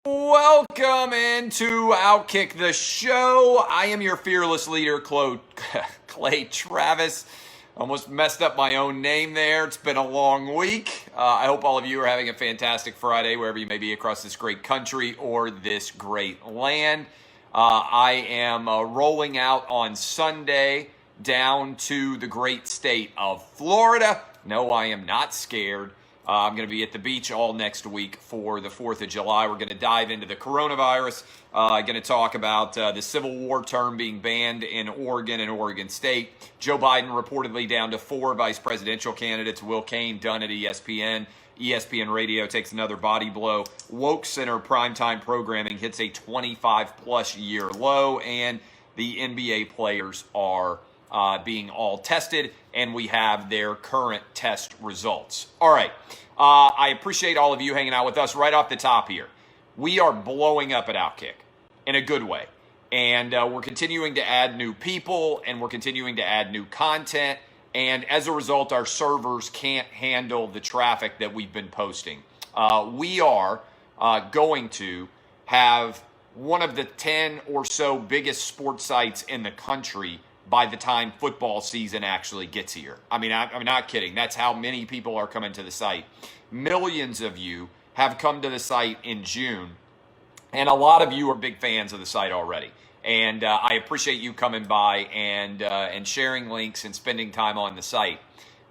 Welcome into Outkick the Show. I am your fearless leader, Clay Travis. Almost messed up my own name there. It's been a long week. I hope all of you are having a fantastic Friday, wherever you may be across this great country or this great land. I am rolling out on Sunday down to the great state of Florida. No, I am not scared. I'm going to be at the beach all next week for the 4th of July. We're going to dive into the coronavirus. Going to talk about the Civil War term being banned in Oregon and Oregon State. Joe Biden reportedly down to 4 vice presidential candidates. Will Cain done at ESPN. ESPN Radio takes another body blow. WokeCenter primetime programming hits a 25+ year low. And the NBA players are being all tested, and we have their current test results. All right. I appreciate all of you hanging out with us right off the top here. We are blowing up at Outkick in a good way. And we're continuing to add new people, and we're continuing to add new content. And as a result, our servers can't handle the traffic that we've been posting. We are going to have one of the 10 or so biggest sports sites in the country by the time football season actually gets here. I mean, I'm not kidding. That's how many people are coming to the site. Millions of you have come to the site in June, and a lot of you are big fans of the site already. And I appreciate you coming by and sharing links and spending time on the site.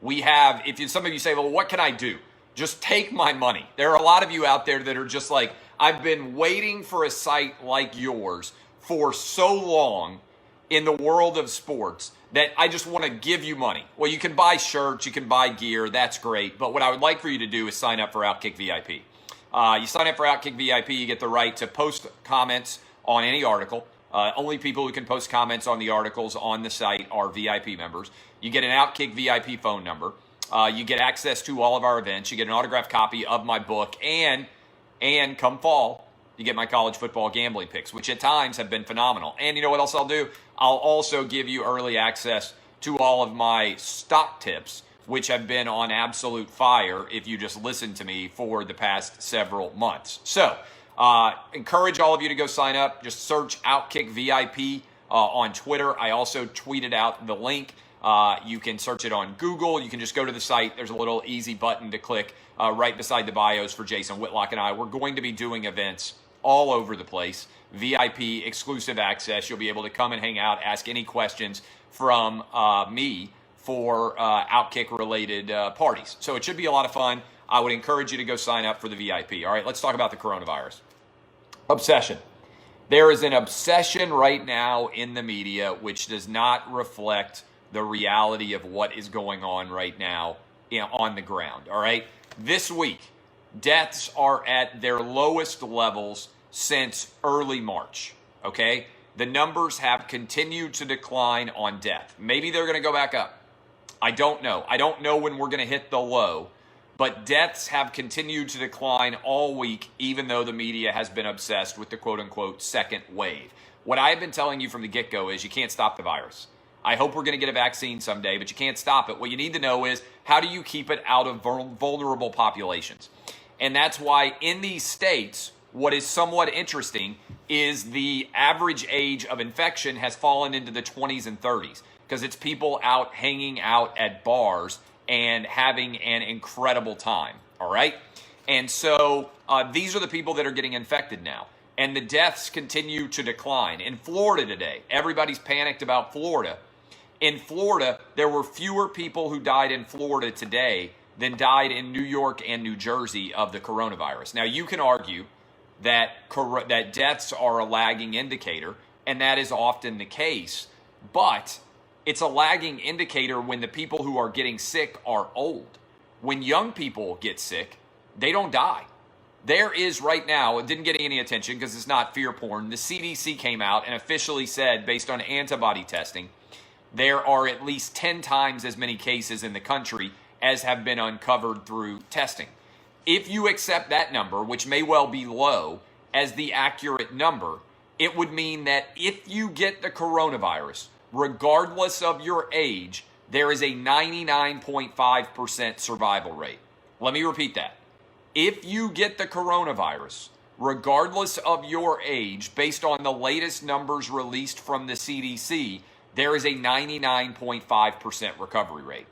We have, some of you say, well, what can I do? Just take my money. There are a lot of you out there that are just like, I've been waiting for a site like yours for so long in the world of sports that I just want to give you money. Well, you can buy shirts, you can buy gear, that's great. But what I would like for you to do is sign up for Outkick VIP. You sign up for Outkick VIP, you get the right to post comments on any article. Only people who can post comments on the articles on the site are VIP members. You get an Outkick VIP phone number. You get access to all of our events. You get an autographed copy of my book. And come fall, you get my college football gambling picks, which at times have been phenomenal. And you know what else I'll do? I'll also give you early access to all of my stock tips, which have been on absolute fire if you just listen to me for the past several months. So, encourage all of you to go sign up. Just search Outkick VIP on Twitter. I also tweeted out the link. You can search it on Google. You can just go to the site. There's a little easy button to click right beside the bios for Jason Whitlock and I. We're going to be doing events all over the place. VIP exclusive access. You'll be able to come and hang out, ask any questions from me for Outkick related parties. So it should be a lot of fun. I would encourage you to go sign up for the VIP. All right, let's talk about the coronavirus. Obsession. There is an obsession right now in the media which does not reflect the reality of what is going on right now on the ground. All right, this week, deaths are at their lowest levels since early March, okay? The numbers have continued to decline on death. Maybe they're going to go back up. I don't know. I don't know when we're going to hit the low, but deaths have continued to decline all week, even though the media has been obsessed with the quote-unquote second wave. What I have been telling you from the get-go is you can't stop the virus. I hope we're going to get a vaccine someday, but you can't stop it. What you need to know is how do you keep it out of vulnerable populations? And that's why in these states, what is somewhat interesting is the average age of infection has fallen into the 20s and 30s because it's people out hanging out at bars and having an incredible time, all right? And so these are the people that are getting infected now. And the deaths continue to decline. In Florida today, everybody's panicked about Florida. In Florida, there were fewer people who died in Florida today than died in New York and New Jersey of the coronavirus. Now, you can argue that deaths are a lagging indicator, and that is often the case, but it's a lagging indicator when the people who are getting sick are old. When young people get sick, they don't die. There is right now, it didn't get any attention because it's not fear porn. The CDC came out and officially said, based on antibody testing, there are at least 10 times as many cases in the country as have been uncovered through testing. If you accept that number, which may well be low, as the accurate number, it would mean that if you get the coronavirus, regardless of your age, there is a 99.5% survival rate. Let me repeat that. If you get the coronavirus, regardless of your age, based on the latest numbers released from the CDC, there is a 99.5% recovery rate.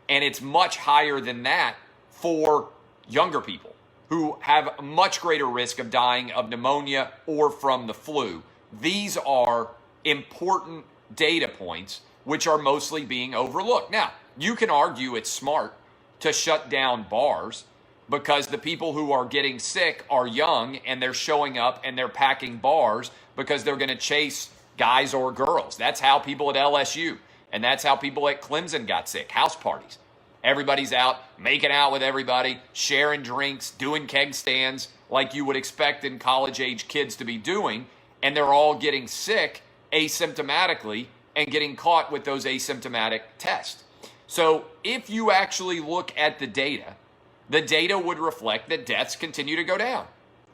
And it's much higher than that for younger people who have a much greater risk of dying of pneumonia or from the flu. These are important data points which are mostly being overlooked. Now, you can argue it's smart to shut down bars because the people who are getting sick are young and they're showing up and they're packing bars because they're going to chase guys or girls. That's how people at LSU and that's how people at Clemson got sick. House parties. Everybody's out making out with everybody, sharing drinks, doing keg stands like you would expect in college-age kids to be doing, and they're all getting sick asymptomatically and getting caught with those asymptomatic tests. So if you actually look at the data would reflect that deaths continue to go down.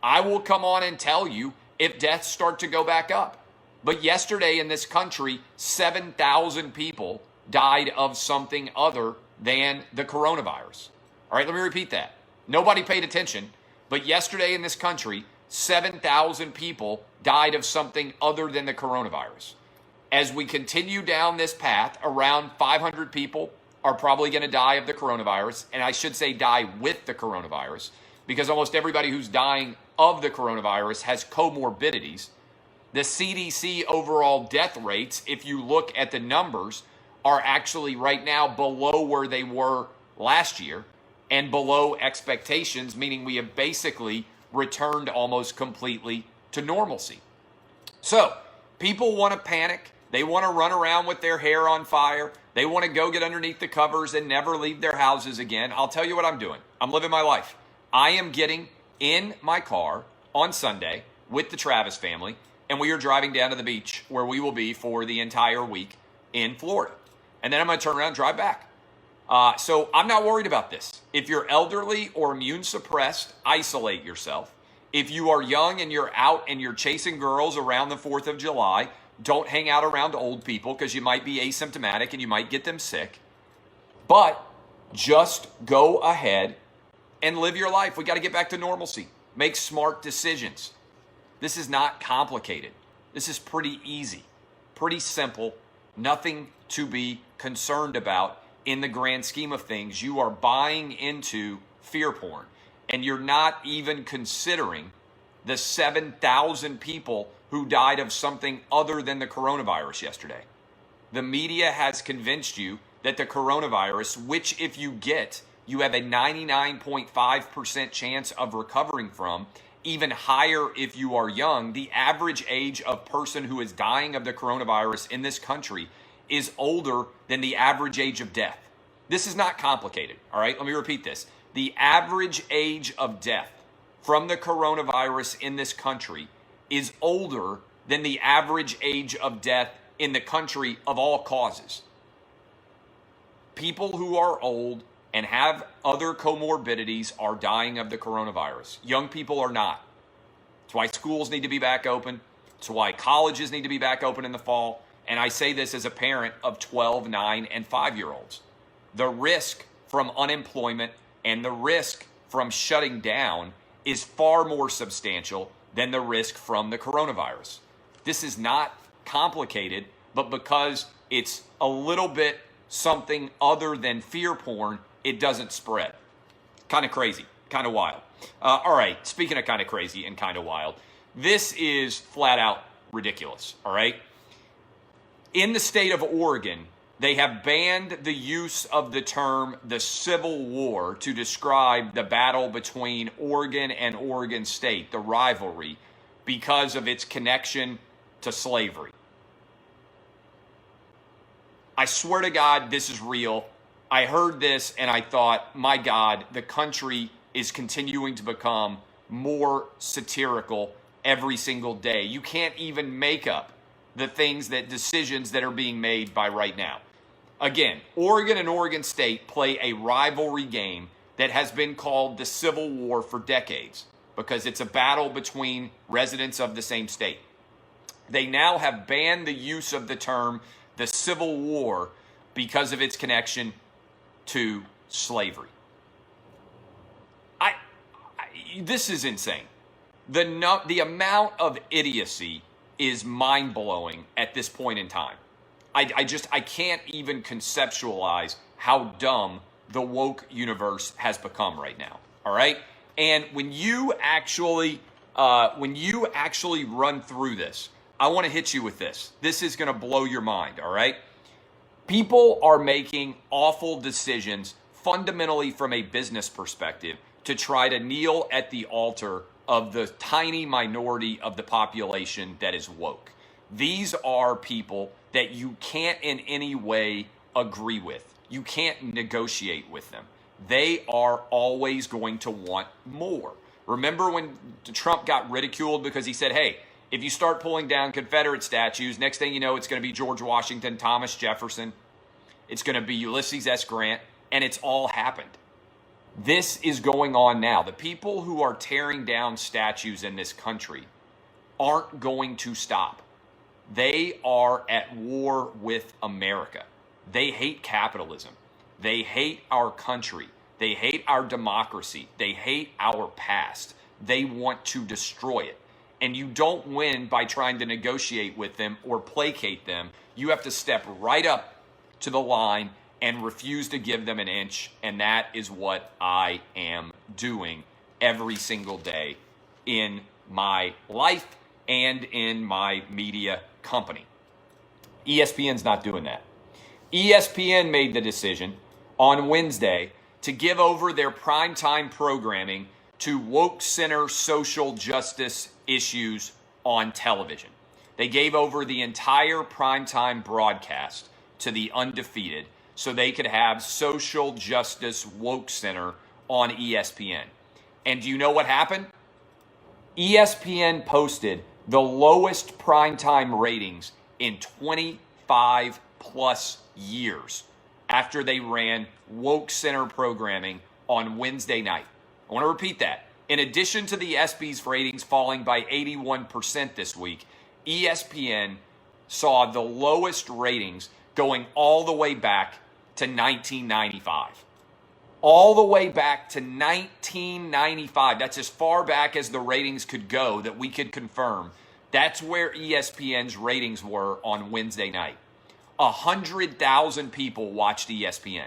I will come on and tell you if deaths start to go back up. But yesterday in this country, 7,000 people died of something other than the coronavirus. All right, let me repeat that. Nobody paid attention, but yesterday in this country, 7,000 people died of something other than the coronavirus. As we continue down this path, around 500 people are probably going to die of the coronavirus, and I should say die with the coronavirus, because almost everybody who's dying of the coronavirus has comorbidities. The CDC overall death rates, if you look at the numbers, are actually right now below where they were last year and below expectations, meaning we have basically returned almost completely to normalcy. So people want to panic. They want to run around with their hair on fire. They want to go get underneath the covers and never leave their houses again. I'll tell you what I'm doing. I'm living my life. I am getting in my car on Sunday with the Travis family, and we are driving down to the beach where we will be for the entire week in Florida. And then I'm going to turn around and drive back. So I'm not worried about this. If you're elderly or immune suppressed, isolate yourself. If you are young and you're out and you're chasing girls around the 4th of July, don't hang out around old people because you might be asymptomatic and you might get them sick. But just go ahead and live your life. We got to get back to normalcy. Make smart decisions. This is not complicated. This is pretty easy, pretty simple, nothing to be concerned about in the grand scheme of things. You are buying into fear porn, and you're not even considering the 7,000 people who died of something other than the coronavirus yesterday. The media has convinced you that the coronavirus, which if you get, you have a 99.5% chance of recovering from, even higher if you are young. The average age of person who is dying of the coronavirus in this country is older than the average age of death. This is not complicated, all right? Let me repeat this. The average age of death from the coronavirus in this country is older than the average age of death in the country of all causes. People who are old and have other comorbidities are dying of the coronavirus. Young people are not. That's why schools need to be back open. That's why colleges need to be back open in the fall. And I say this as a parent of 12, 9, and 5-year-olds. The risk from unemployment and the risk from shutting down is far more substantial than the risk from the coronavirus. This is not complicated, but because it's a little bit something other than fear porn, it doesn't spread. Kind of crazy, kind of wild. All right, speaking of kind of crazy and kind of wild, this is flat out ridiculous, all right? In the state of Oregon, they have banned the use of the term the Civil War to describe the battle between Oregon and Oregon State, the rivalry, because of its connection to slavery. I swear to God, this is real. I heard this and I thought, my God, the country is continuing to become more satirical every single day. You can't even make up the decisions that are being made by right now. Again, Oregon and Oregon State play a rivalry game that has been called the Civil War for decades because it's a battle between residents of the same state. They now have banned the use of the term the Civil War because of its connection to slavery. This is insane. The amount of idiocy is mind-blowing at this point in time. I can't even conceptualize how dumb the woke universe has become right now. All right? And when you actually run through this, I want to hit you with this. This is going to blow your mind, all right? People are making awful decisions fundamentally from a business perspective to try to kneel at the altar of the tiny minority of the population that is woke. These are people that you can't in any way agree with. You can't negotiate with them. They are always going to want more. Remember when Trump got ridiculed because he said, hey, if you start pulling down Confederate statues, next thing you know, it's going to be George Washington, Thomas Jefferson. It's going to be Ulysses S. Grant, and it's all happened. This is going on now. The people who are tearing down statues in this country aren't going to stop. They are at war with America. They hate capitalism. They hate our country. They hate our democracy. They hate our past. They want to destroy it. And you don't win by trying to negotiate with them or placate them. You have to step right up to the line and refuse to give them an inch. And that is what I am doing every single day in my life and in my media company. ESPN's not doing that. ESPN made the decision on Wednesday to give over their primetime programming to WokeCenter social justice issues on television. They gave over the entire primetime broadcast to the Undefeated so they could have social justice WokeCenter on ESPN. And do you know what happened? ESPN posted the lowest primetime ratings in 25+ years after they ran WokeCenter programming on Wednesday night. I want to repeat that. In addition to the ESPYs ratings falling by 81% this week, ESPN saw the lowest ratings going all the way back to 1995. All the way back to 1995. That's as far back as the ratings could go that we could confirm. That's where ESPN's ratings were on Wednesday night. 100,000 people watched ESPN.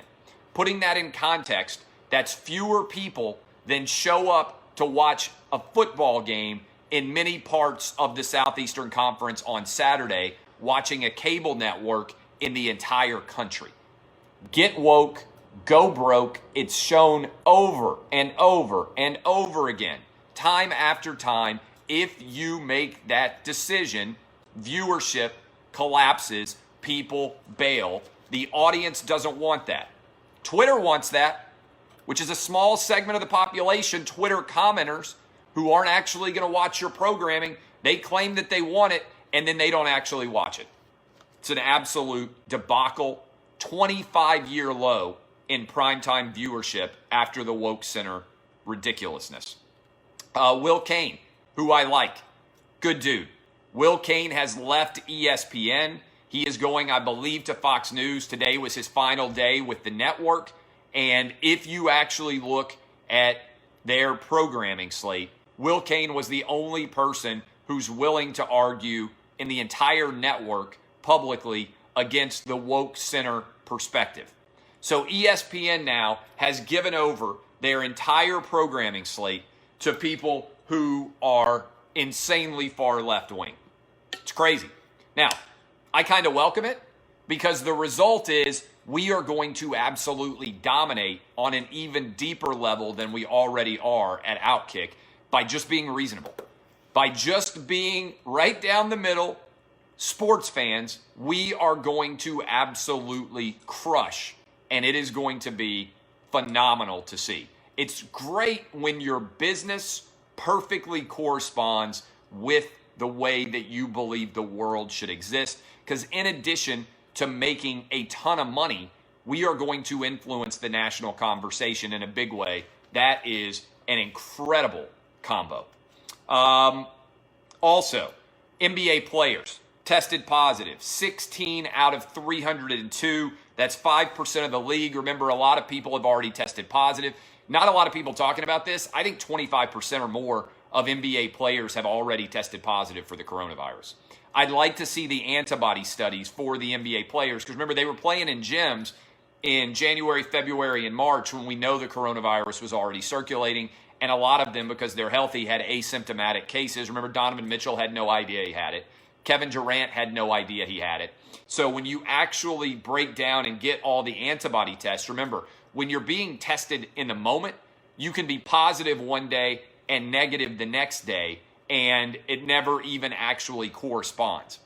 Putting that in context, that's fewer people than show up to watch a football game in many parts of the Southeastern Conference on Saturday, watching a cable network in the entire country. Get woke, go broke. It's shown over and over and over again, time after time. If you make that decision, viewership collapses, people bail. The audience doesn't want that. Twitter wants that, which is a small segment of the population, Twitter commenters, who aren't actually going to watch your programming. They claim that they want it, and then they don't actually watch it. It's an absolute debacle, 25-year low in primetime viewership after the WokeCenter ridiculousness. Will Cain, who I like, good dude. Will Cain has left ESPN. He is going, I believe, to Fox News. Today was his final day with the network. And if you actually look at their programming slate, Will Cain was the only person who's willing to argue in the entire network publicly against the WokeCenter perspective. So ESPN now has given over their entire programming slate to people who are insanely far left wing. It's crazy. Now, I kind of welcome it because the result is we are going to absolutely dominate on an even deeper level than we already are at Outkick by just being reasonable. By just being right down the middle, sports fans, we are going to absolutely crush, and it is going to be phenomenal to see. It's great when your business perfectly corresponds with the way that you believe the world should exist, because in addition to making a ton of money, we are going to influence the national conversation in a big way. That is an incredible combo. Also, NBA players tested positive, 16 out of 302. That's 5% of the league. Remember, a lot of people have already tested positive. Not a lot of people talking about this. I think 25% or more of NBA players have already tested positive for the coronavirus. I'd like to see the antibody studies for the NBA players, because remember, they were playing in gyms in January, February, and March when we know the coronavirus was already circulating, and a lot of them, because they're healthy, had asymptomatic cases. Remember, Donovan Mitchell had no idea he had it. Kevin Durant had no idea he had it. So when you actually break down and get all the antibody tests, remember, when you're being tested in the moment, you can be positive one day and negative the next day, and it never even actually corresponds.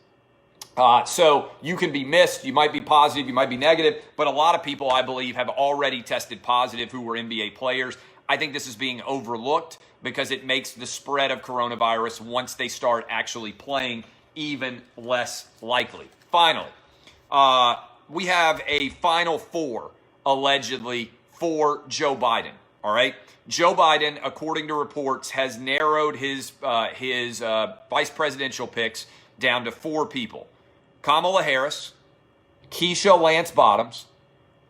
So you can be missed, you might be positive, you might be negative, but a lot of people, I believe, have already tested positive who were NBA players. I think this is being overlooked because it makes the spread of coronavirus once they start actually playing even less likely. Finally, we have a Final Four, allegedly, for Joe Biden. All right? Joe Biden, according to reports, has narrowed his vice presidential picks down to 4 people. Kamala Harris, Keisha Lance Bottoms,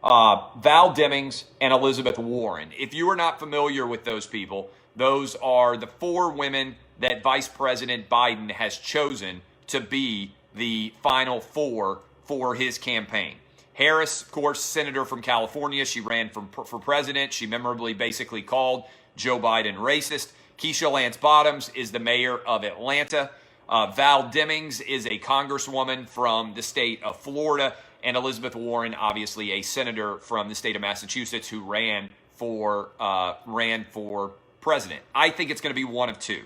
Val Demings, and Elizabeth Warren. If you are not familiar with those people, those are the 4 women that Vice President Biden has chosen to be the Final Four for his campaign. Harris, of course, senator from California. She ran for president. She memorably basically called Joe Biden racist. Keisha Lance Bottoms is the mayor of Atlanta. Val Demings is a congresswoman from the state of Florida. And Elizabeth Warren, obviously a senator from the state of Massachusetts who ran for president. I think it's going to be one of 2.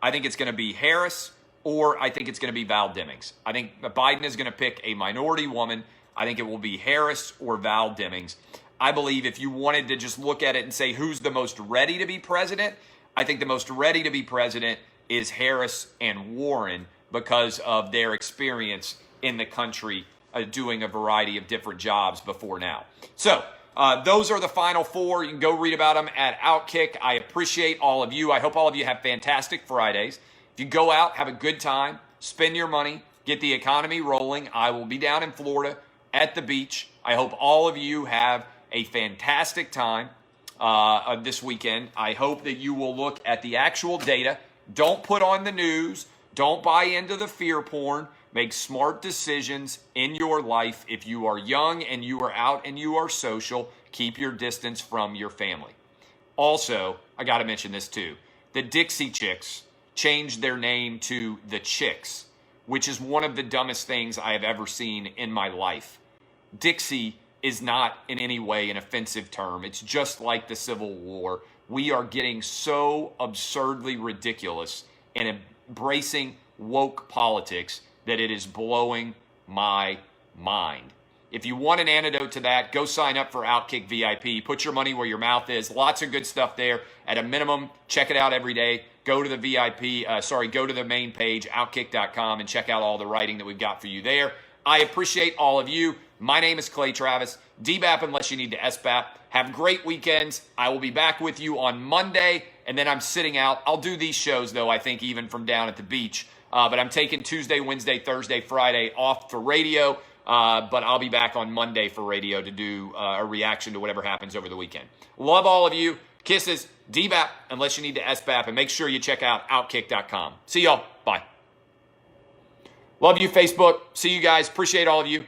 I think it's going to be Harris, or I think it's going to be Val Demings. I think Biden is going to pick a minority woman. I think it will be Harris or Val Demings. I believe if you wanted to just look at it and say who's the most ready to be president, I think the most ready to be president is Harris and Warren because of their experience in the country doing a variety of different jobs before now. So those are the Final Four. You can go read about them at Outkick. I appreciate all of you. I hope all of you have fantastic Fridays. If you go out, have a good time, spend your money, get the economy rolling. I will be down in Florida at the beach. I hope all of you have a fantastic time this weekend. I hope that you will look at the actual data. Don't put on the news. Don't buy into the fear porn. Make smart decisions in your life. If you are young and you are out and you are social, keep your distance from your family. Also, I got to mention this too. The Dixie Chicks changed their name to the Chicks, which is one of the dumbest things I have ever seen in my life. Dixie is not in any way an offensive term. It's just like the Civil War. We are getting so absurdly ridiculous and embracing woke politics that it is blowing my mind. If you want an antidote to that, go sign up for Outkick VIP. Put your money where your mouth is. Lots of good stuff there. At a minimum, check it out every day. Go to the go to the main page, outkick.com, and check out all the writing that we've got for you there. I appreciate all of you. My name is Clay Travis. DBAP unless you need to SBAP. Have great weekends. I will be back with you on Monday, and then I'm sitting out. I'll do these shows, though, I think, even from down at the beach. But I'm taking Tuesday, Wednesday, Thursday, Friday off for radio. But I'll be back on Monday for radio to do a reaction to whatever happens over the weekend. Love all of you. Kisses. DBAP unless you need to SBAP. And make sure you check out Outkick.com. See y'all. Bye. Love you, Facebook. See you guys. Appreciate all of you.